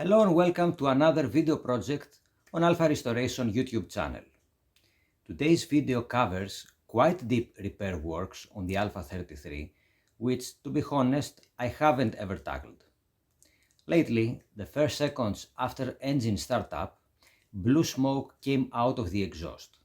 Hello and welcome to another video project on Alfa Restoration YouTube channel. Today's video covers quite deep repair works on the Alfa 33, which, to be honest, I haven't ever tackled. Lately, the first seconds after engine startup, blue smoke came out of the exhaust.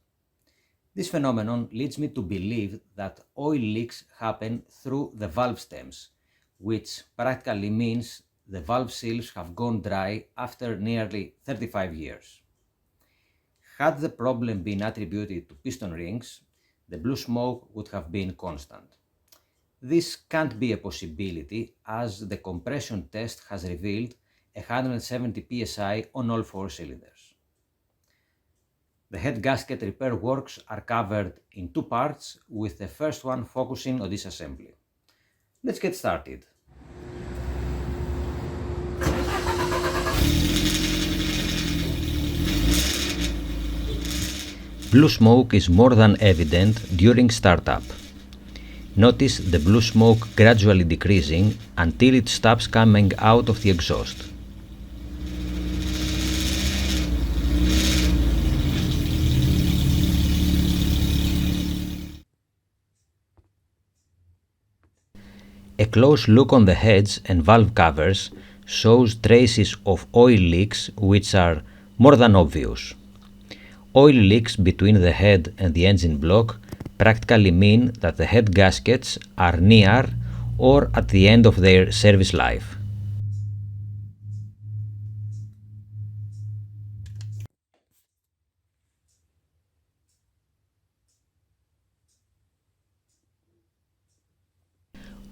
This phenomenon leads me to believe that oil leaks happen through the valve stems, which practically means the valve seals have gone dry after nearly 35 years. Had the problem been attributed to piston rings, the blue smoke would have been constant. This can't be a possibility as the compression test has revealed 170 psi on all four cylinders. The head gasket repair works are covered in two parts, with the first one focusing on disassembly. Let's get started. Blue smoke is more than evident during startup. Notice the blue smoke gradually decreasing until it stops coming out of the exhaust. A close look on the heads and valve covers shows traces of oil leaks which are more than obvious. Oil leaks between the head and the engine block practically mean that the head gaskets are near or at the end of their service life.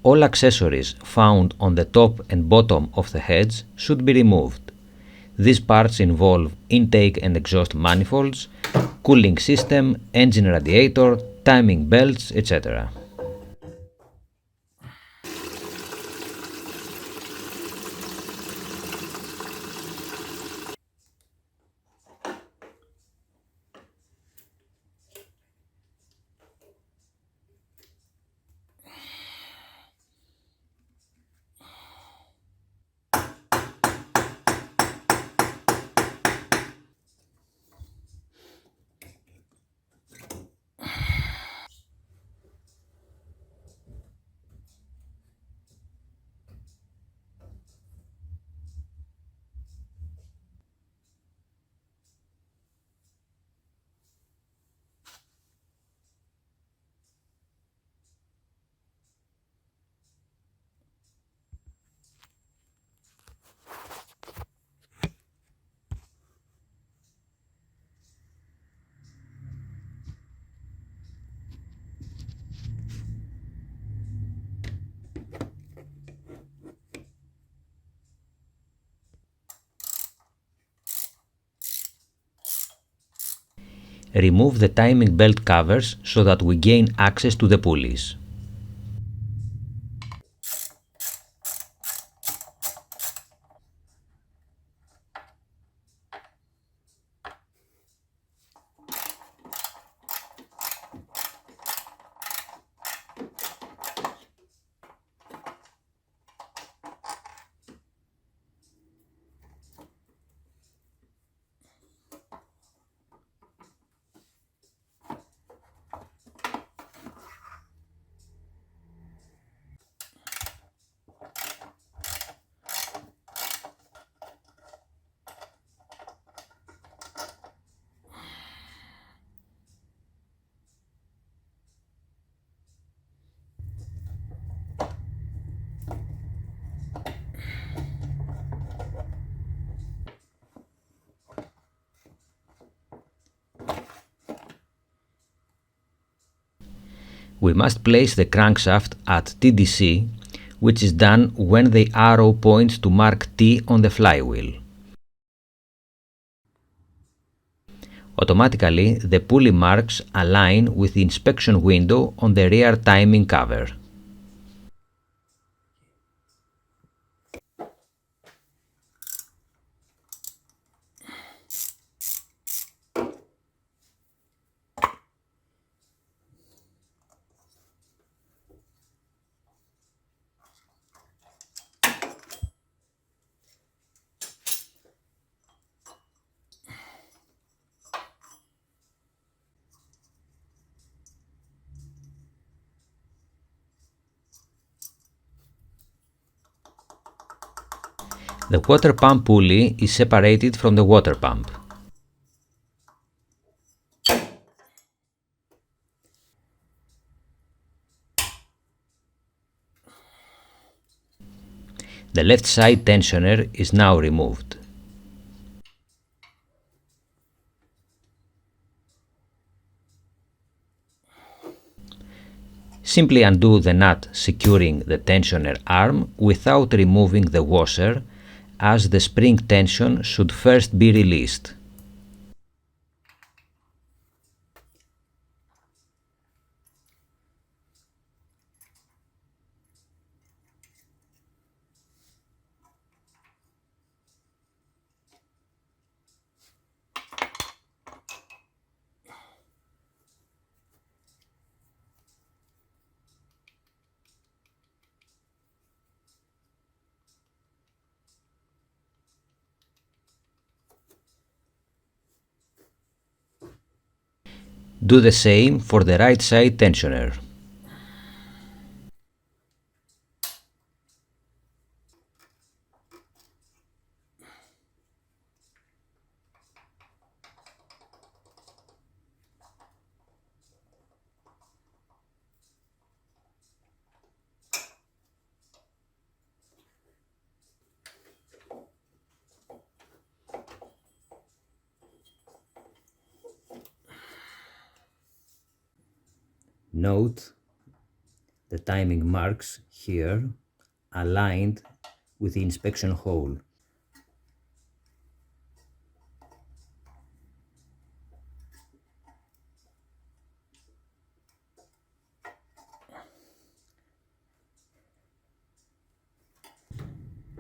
All accessories found on the top and bottom of the heads should be removed. These parts involve intake and exhaust manifolds, cooling system, engine radiator, timing belts, etc. Remove the timing belt covers so that we gain access to the pulleys. We must place the crankshaft at TDC, which is done when the arrow points to mark T on the flywheel. Automatically, the pulley marks align with the inspection window on the rear timing cover. The water pump pulley is separated from the water pump. The left side tensioner is now removed. Simply undo the nut securing the tensioner arm without removing the washer, as the spring tension should first be released. Do the same for the right side tensioner. Note the timing marks here aligned with the inspection hole.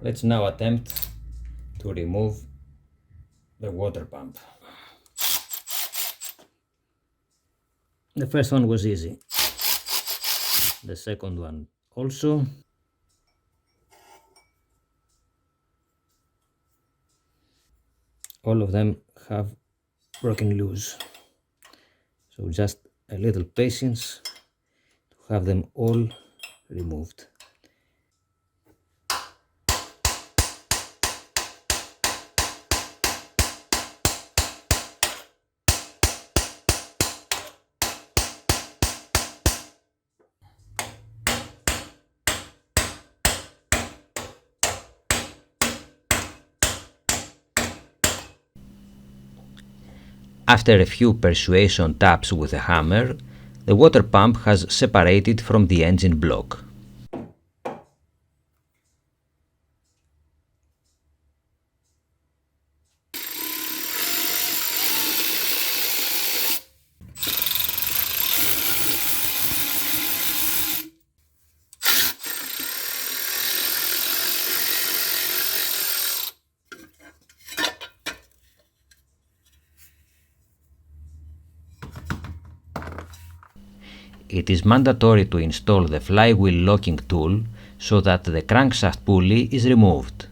Let's now attempt to remove the water pump. The first one was easy. The second one also. All of them have broken loose. So just a little patience to have them all removed. After a few persuasion taps with a hammer, the water pump has separated from the engine block. It is mandatory to install the flywheel locking tool so that the crankshaft pulley is removed.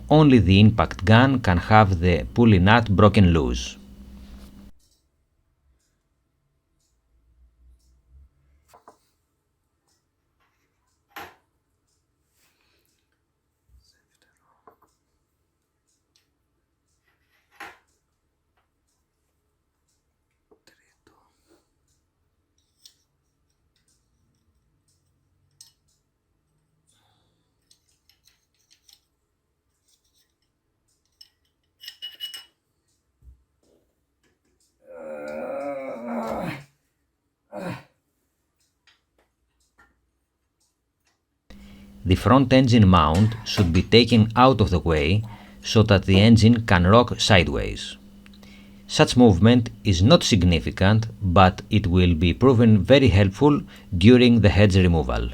Only the impact gun can have the pulley nut broken loose. The front engine mount should be taken out of the way so that the engine can rock sideways. Such movement is not significant, but it will be proven very helpful during the heads removal.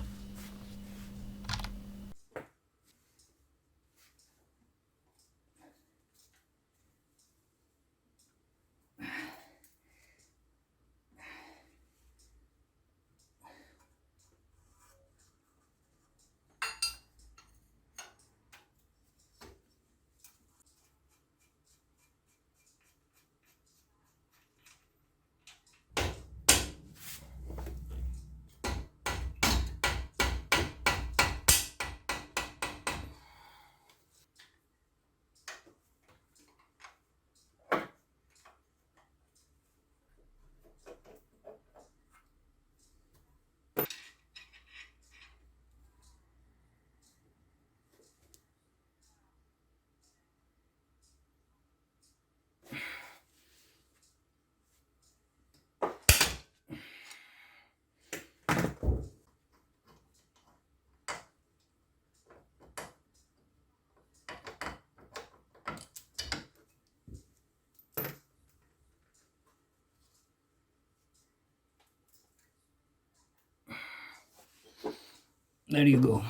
There you go.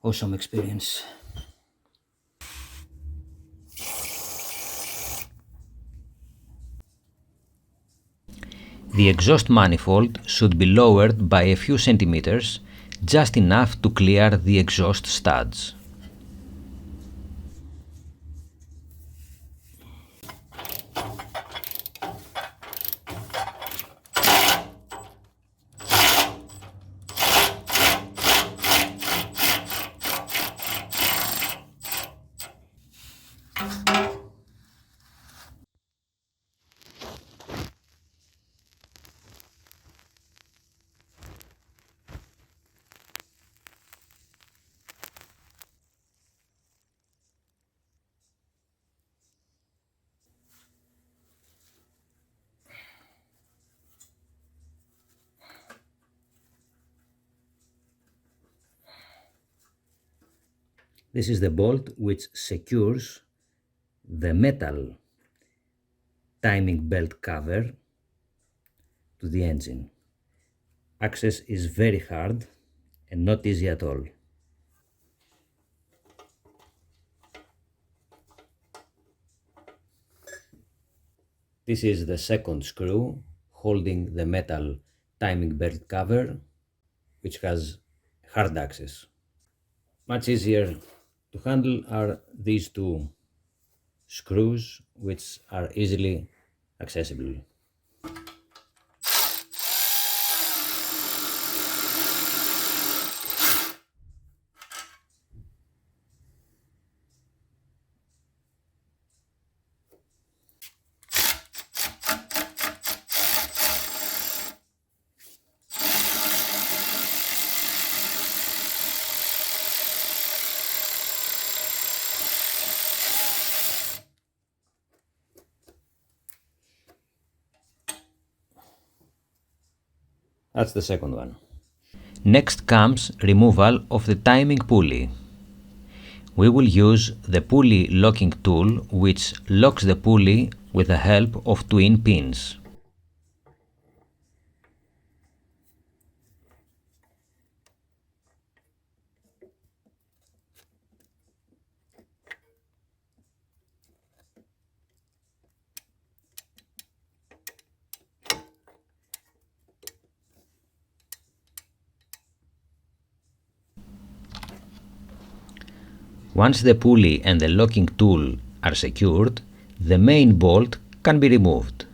Awesome experience. The exhaust manifold should be lowered by a few centimeters, just enough to clear the exhaust studs. This is the bolt which secures the metal timing belt cover to the engine. Access is very hard and not easy at all. This is the second screw holding the metal timing belt cover, which has hard access. Much easier to handle are these two screws, which are easily accessible. That's the second one. Next comes removal of the timing pulley. We will use the pulley locking tool, which locks the pulley with the help of twin pins. Once the pulley and the locking tool are secured, the main bolt can be removed.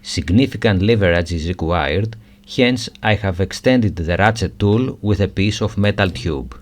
Significant leverage is required, hence I have extended the ratchet tool with a piece of metal tube.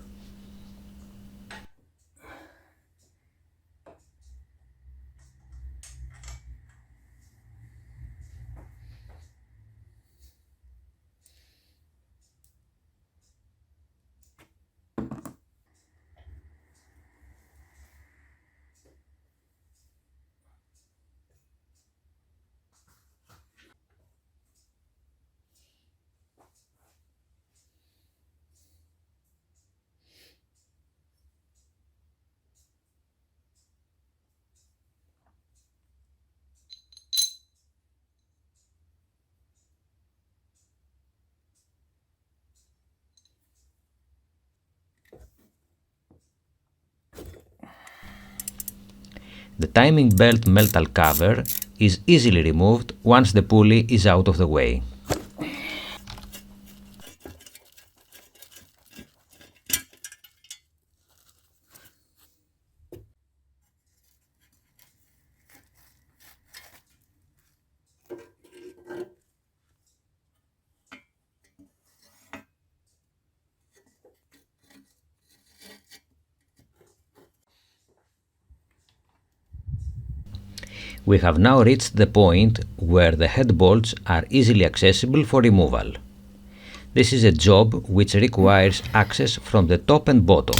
The timing belt metal cover is easily removed once the pulley is out of the way. We have now reached the point where the head bolts are easily accessible for removal. This is a job which requires access from the top and bottom.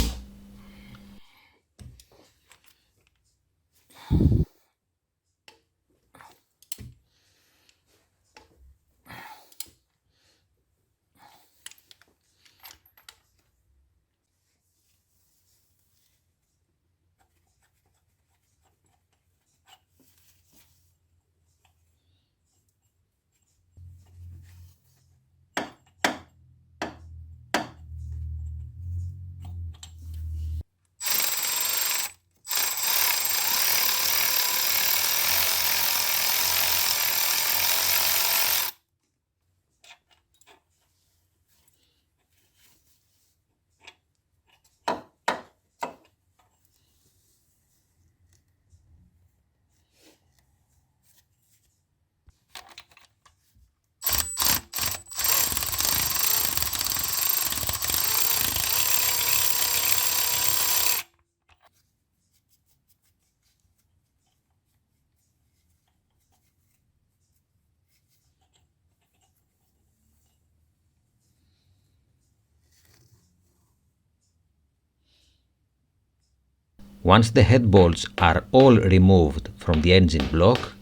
Once the head bolts are all removed from the engine block,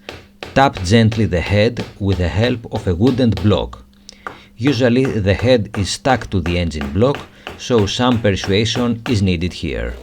tap gently the head with the help of a wooden block. Usually the head is stuck to the engine block, so some persuasion is needed here.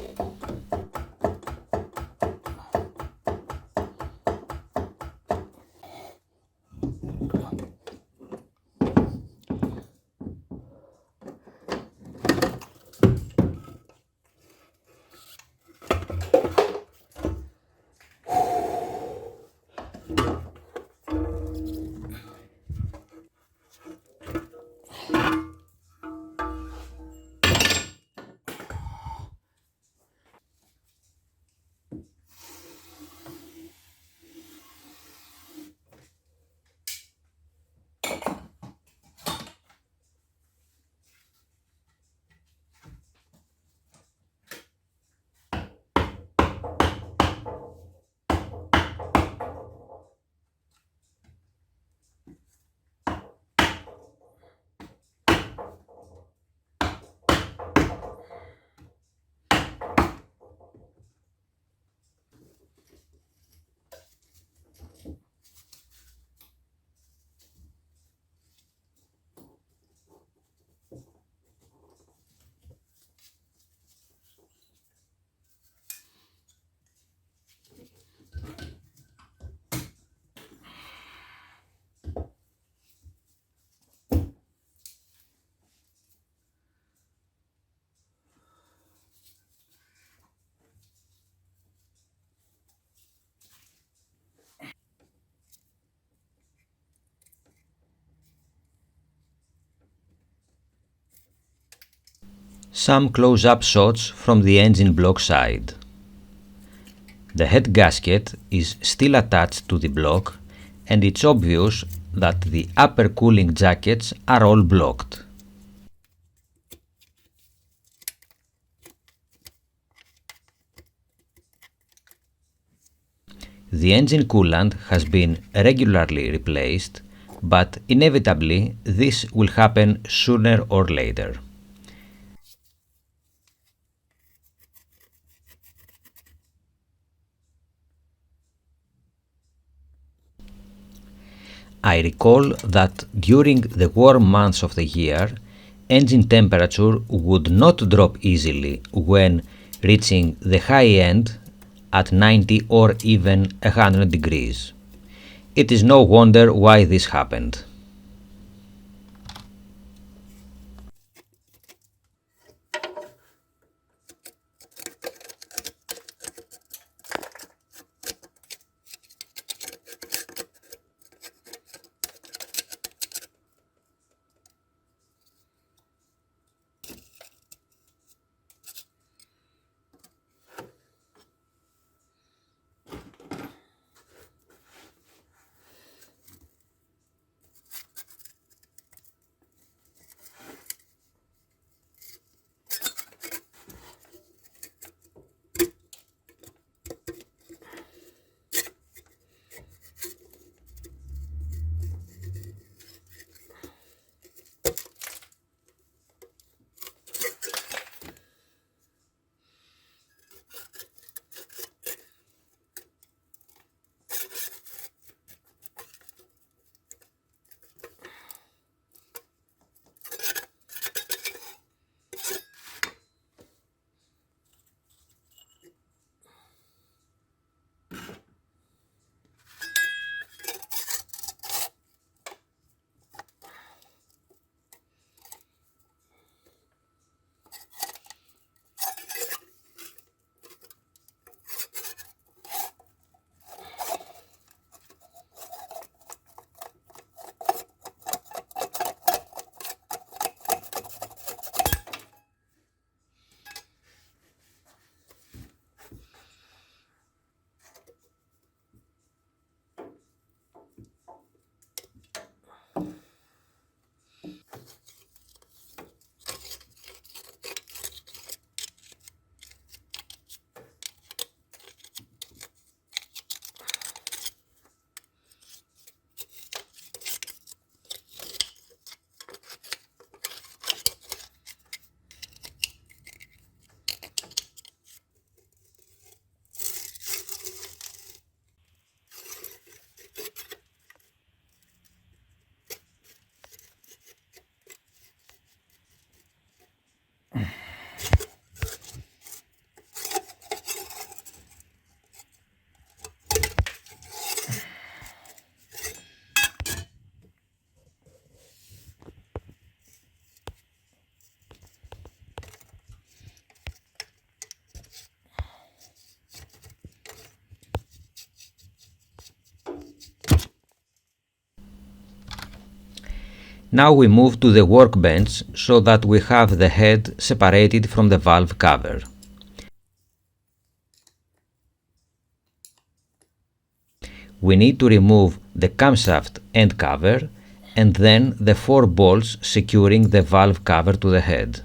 Some close-up shots from the engine block side. The head gasket is still attached to the block, and it's obvious that the upper cooling jackets are all blocked. The engine coolant has been regularly replaced, but inevitably this will happen sooner or later. I recall that during the warm months of the year, engine temperature would not drop easily when reaching the high end at 90 or even 100 degrees. It is no wonder why this happened. Now we move to the workbench so that we have the head separated from the valve cover. We need to remove the camshaft end cover and then the 4 bolts securing the valve cover to the head.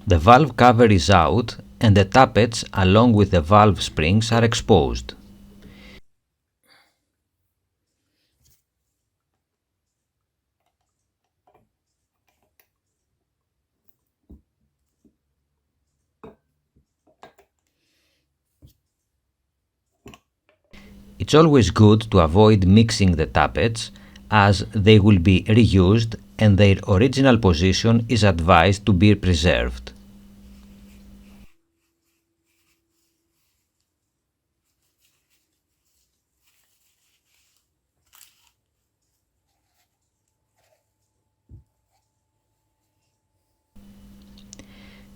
The valve cover is out and the tappets along with the valve springs are exposed. It's always good to avoid mixing the tappets as they will be reused and their original position is advised to be preserved.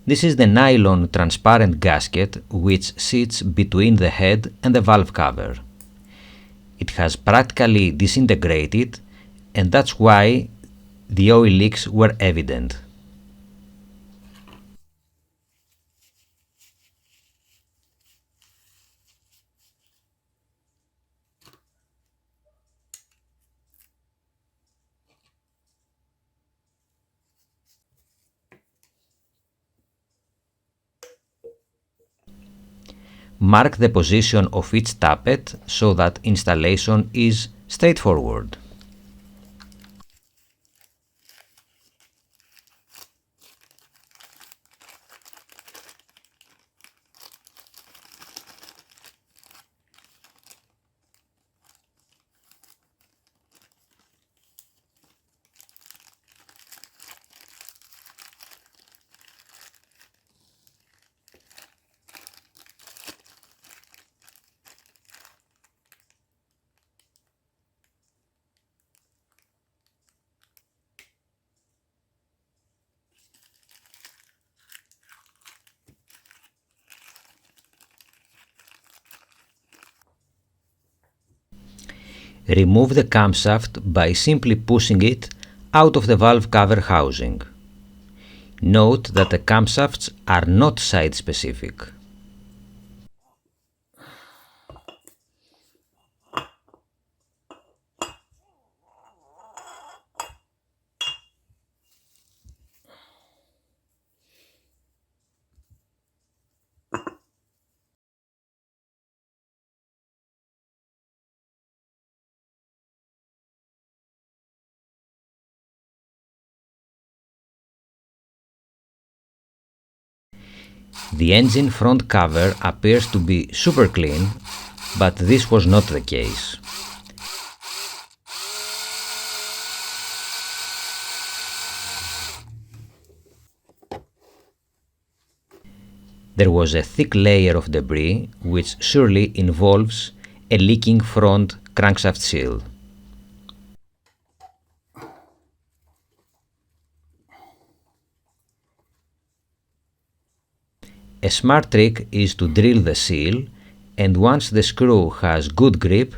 This is the nylon transparent gasket which sits between the head and the valve cover. It has practically disintegrated and that's why the oil leaks were evident. Mark the position of each tappet so that installation is straightforward. Remove the camshaft by simply pushing it out of the valve cover housing. Note that the camshafts are not site-specific. The engine front cover appears to be super clean, but this was not the case. There was a thick layer of debris, which surely involves a leaking front crankshaft seal. A smart trick is to drill the seal, and once the screw has good grip,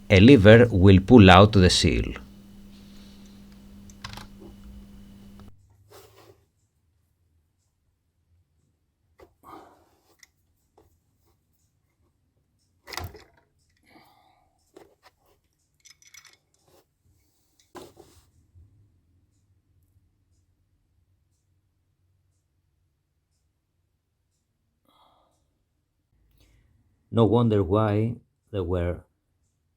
a lever will pull out the seal. No wonder why there were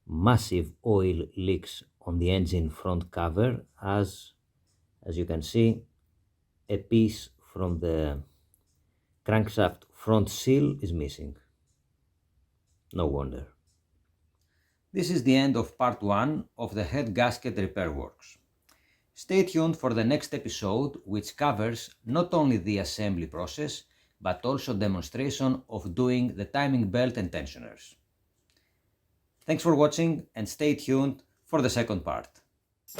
massive oil leaks on the engine front cover, as you can see, a piece from the crankshaft front seal is missing. No wonder. This is the end of part 1 of the head gasket repair works. Stay tuned for the next episode, which covers not only the assembly process, but also demonstration of doing the timing belt and tensioners. Thanks for watching and stay tuned for the second part.